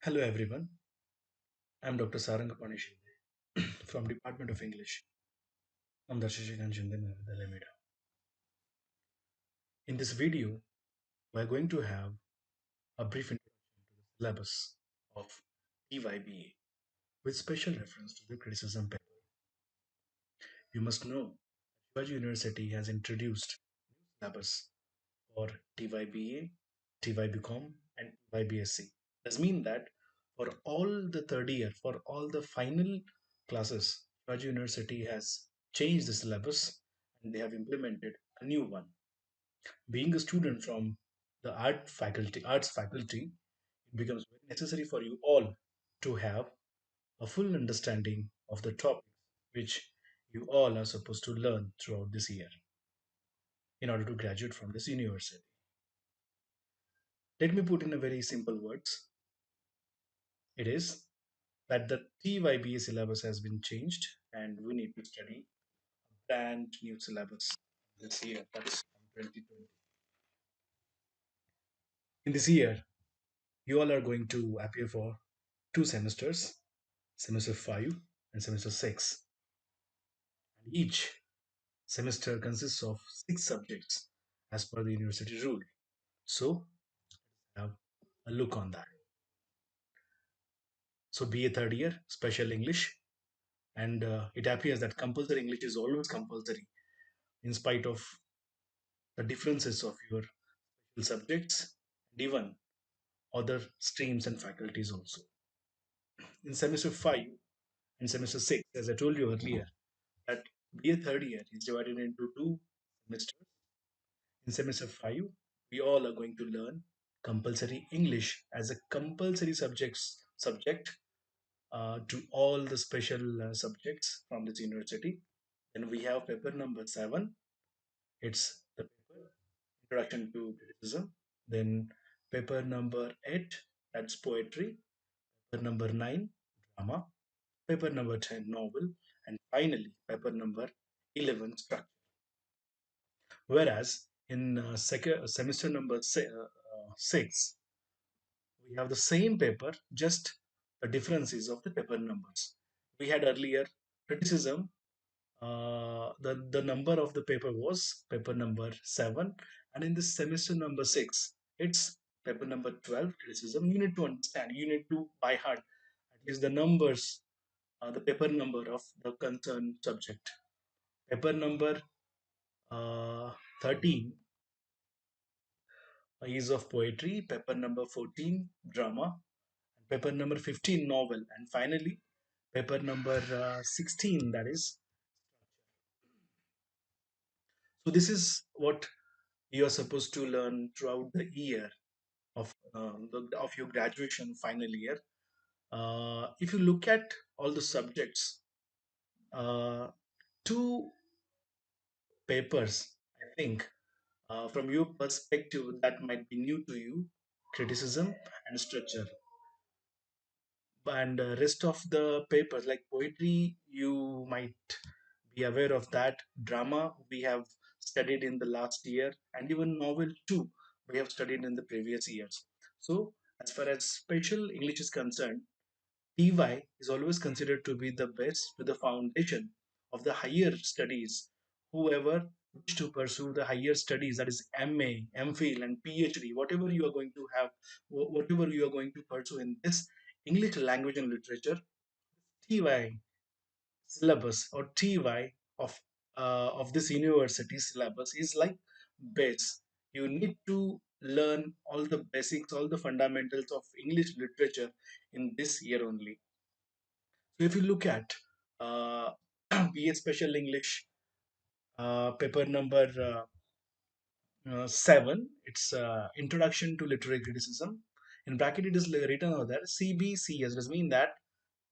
Hello everyone, I'm Dr. Sarangapani Shinde from Department of English. I'm Darshishikan Shinde Mahavidyalaya. In this video, we're going to have a brief introduction to the syllabus of TYBA with special reference to the criticism paper. You must know Shivaji University has introduced syllabus for TYBA, TYBCom and TYBSc. This means that for all the third year, for all the final classes, Shivaji University has changed the syllabus and they have implemented a new one. Being a student from the arts faculty, it becomes very necessary for you all to have a full understanding of the topics which you all are supposed to learn throughout this year in order to graduate from this university. Let me put in a very simple words. It is that the TYBA syllabus has been changed and we need to study a brand new syllabus this year. That's 2020. In this year, you all are going to appear for two semesters, semester 5 and semester 6. And each semester consists of 6 subjects as per the university rule. So, have a look on that. So, BA third year, special English, and it appears that compulsory English is always compulsory in spite of the differences of your subjects and even other streams and faculties also. In semester 5 and semester 6, as I told you earlier, that BA third year is divided into two semesters. In semester 5, we all are going to learn compulsory English as a compulsory subject to all the special subjects from this university. Then we have paper number 7. It's the paper Introduction to Criticism. Then paper number 8, that's poetry. Paper number 9, drama. Paper number 10, novel. And finally, paper number 11, structure. Whereas in semester number 6, we have the same paper, just the differences of the paper numbers. We had earlier criticism. The number of the paper was paper number 7, and in this semester number 6, it's paper number 12, criticism. You need to understand, you need to by heart at least the numbers, the paper number of the concerned subject. Paper number 13 is of poetry, paper number 14 drama, paper number 15 novel, and finally paper number 16, that is. So this is what you are supposed to learn throughout the year of your graduation final year. If you look at all the subjects, uh, two papers, I think, from your perspective, that might be new to you: criticism and structure. And rest of the papers like poetry, you might be aware of that. Drama, we have studied in the last year, and even novel too, we have studied in the previous years. So as far as special English is concerned, TY is always considered to be the best, to the foundation of the higher studies. Whoever wish to pursue the higher studies, that is MA, MPhil, and PhD, whatever you are going to have, whatever you are going to pursue in this English language and literature, TY syllabus or TY of this university syllabus is like base. You need to learn all the basics, all the fundamentals of English literature in this year only. So if you look at uh, BA Special English paper number 7, it's Introduction to Literary Criticism. In bracket, it is written over there CBCS, does mean that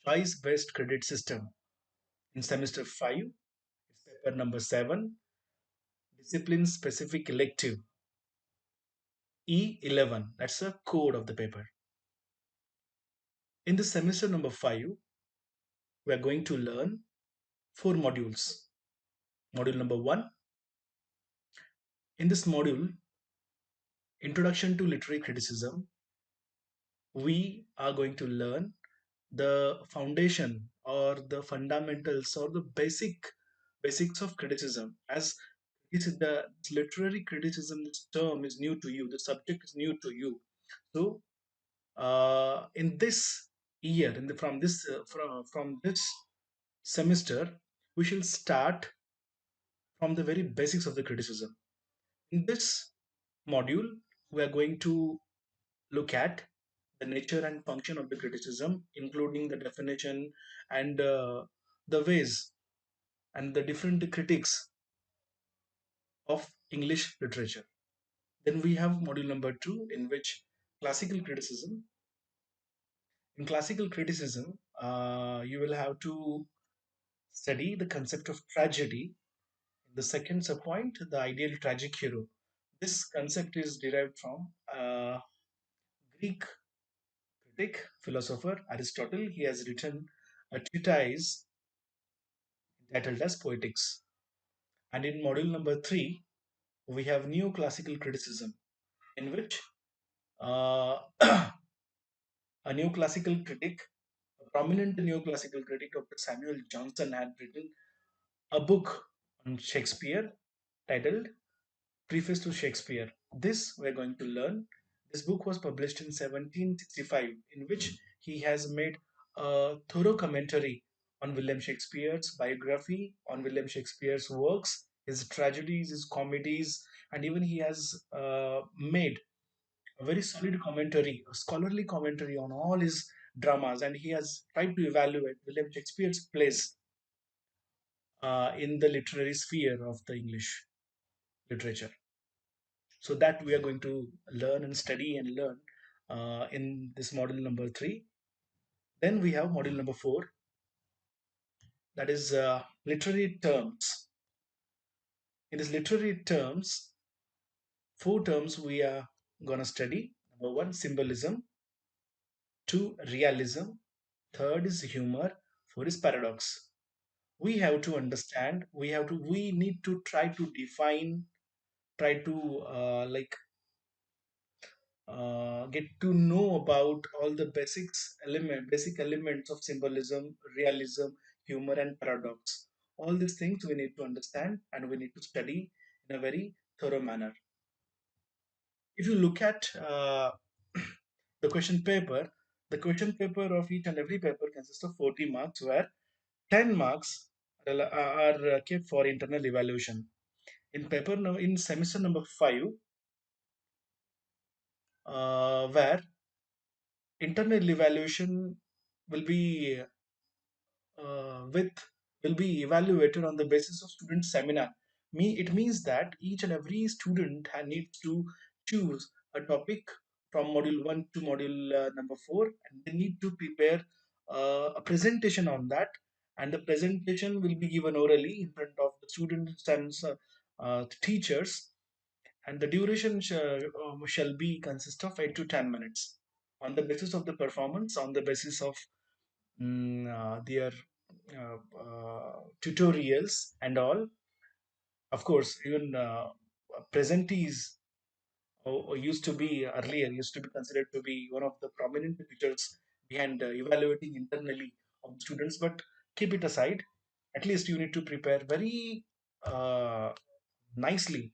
Choice Based Credit System. In semester 5, it's paper number 7, Discipline Specific Elective E11. That's the code of the paper. In the semester number 5, we are going to learn 4 modules. Module number 1. In this module, Introduction to Literary Criticism, we are going to learn the foundation or the fundamentals or the basics of criticism. As this is the literary criticism, this term is new to you, the subject is new to you. So in this year, from this semester, we shall start from the very basics of the criticism. In this module, we are going to look at the nature and function of the criticism, including the definition and the ways and the different critics of English literature. Then we have module number two, in which classical criticism. In classical criticism, you will have to study the concept of tragedy. The second subpoint, the ideal tragic hero. This concept is derived from Greek critic, philosopher Aristotle. He has written a treatise titled as Poetics. And in module number three, we have neoclassical criticism, in which uh, a neoclassical critic, a prominent neoclassical critic, Dr. Samuel Johnson, had written a book on Shakespeare titled Preface to Shakespeare. This we're going to learn. This book was published in 1765, in which he has made a thorough commentary on William Shakespeare's biography, on William Shakespeare's works, his tragedies, his comedies, and even he has made a very solid commentary, a scholarly commentary on all his dramas, and he has tried to evaluate William Shakespeare's place in the literary sphere of the English literature. So that we are going to learn and study and learn in this module number three. Then we have module number four, that is literary terms. In this literary terms, four terms we are going to study. Number one, symbolism. Two, realism. Third is humor. Four is paradox. We have to understand. We need to try to define. Try to get to know about all the basic elements of symbolism, realism, humor, and paradox. All these things we need to understand and we need to study in a very thorough manner. If you look at the question paper, the question paper of each and every paper consists of 40 marks, where 10 marks are kept for internal evaluation. In in semester number 5, where internal evaluation will be with will be evaluated on the basis of student seminar. It means that each and every student needs to choose a topic from module 1 to module number 4, and they need to prepare a presentation on that, and the presentation will be given orally in front of the students and teachers, and the duration shall be consist of 8 to 10 minutes. On the basis of the performance, on the basis of their tutorials and all. Of course, even presentees used to be earlier used to be considered to be one of the prominent features behind evaluating internally of the students. But keep it aside. At least you need to prepare very nicely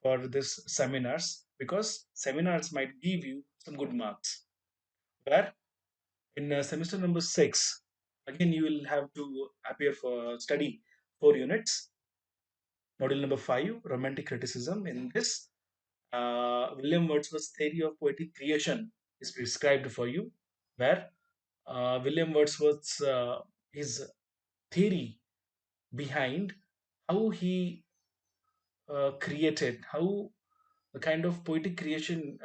for this seminars, because seminars might give you some good marks. Where in semester number 6, again you will have to appear for study 4 units. Module number 5, romantic criticism. In this, William Wordsworth's theory of poetic creation is prescribed for you, where William Wordsworth's his theory behind how he created, how the kind of poetic creation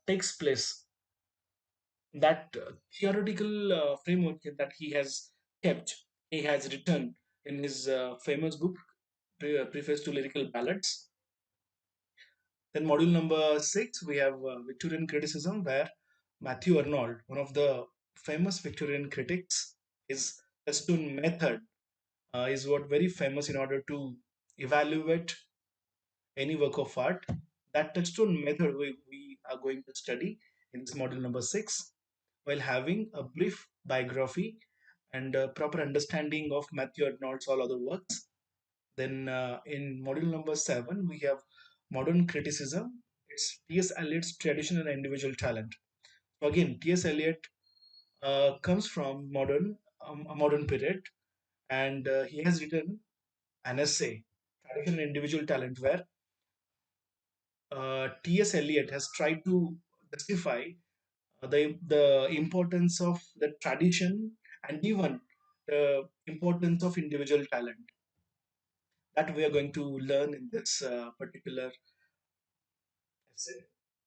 takes place, that theoretical framework that he has kept, he has written in his famous book, Preface to Lyrical Ballads. Then, module number 6, we have Victorian criticism, where Matthew Arnold, one of the famous Victorian critics, his touchstone method is what very famous in order to evaluate any work of art. That touchstone method we are going to study in this module number 6. while having a brief biography and a proper understanding of Matthew Arnold's all other works. Then in module number 7, we have modern criticism. It's T.S. Eliot's tradition and individual talent. So again, T.S. Eliot comes from a modern period, and he has written an essay, Tradition and Individual Talent, where T.S. Eliot has tried to justify the importance of the tradition and even the importance of individual talent that we are going to learn in this particular essay.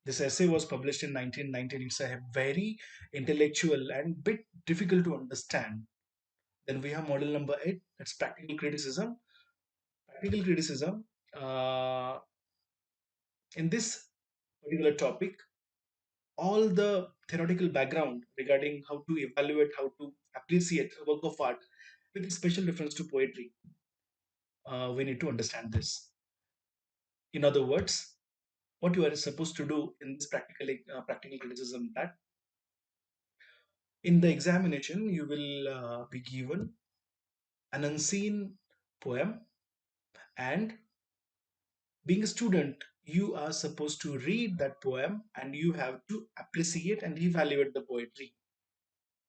This essay was published in 1919. It's a very intellectual and bit difficult to understand. Then we have model number 8, that's practical criticism. Practical criticism, uh, in this particular topic, all the theoretical background regarding how to evaluate, how to appreciate a work of art with special reference to poetry, we need to understand this. In other words, what you are supposed to do in this practical criticism, that in the examination you will be given an unseen poem, and being a student you are supposed to read that poem and you have to appreciate and evaluate the poetry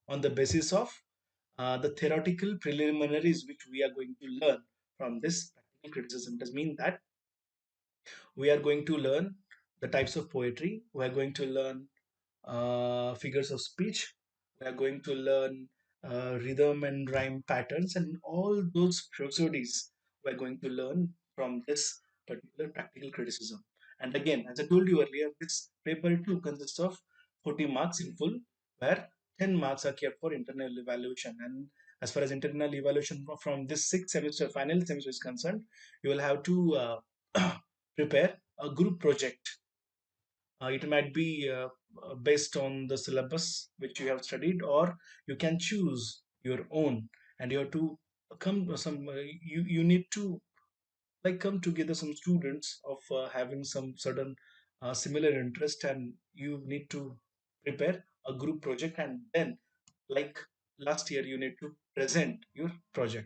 on the basis of the theoretical preliminaries which we are going to learn from this practical criticism. Does mean that we are going to learn the types of poetry, we are going to learn figures of speech, we are going to learn rhythm and rhyme patterns, and all those prosodies we are going to learn from this particular practical criticism. And again, as I told you earlier, this paper too consists of 40 marks in full, where 10 marks are kept for internal evaluation. And as far as internal evaluation from this sixth semester, final semester is concerned, you will have to prepare a group project. It might be based on the syllabus which you have studied, or you can choose your own, and you have to come some. You need to like come together some students of having some certain similar interest, and you need to prepare a group project, and then like last year you need to present your project.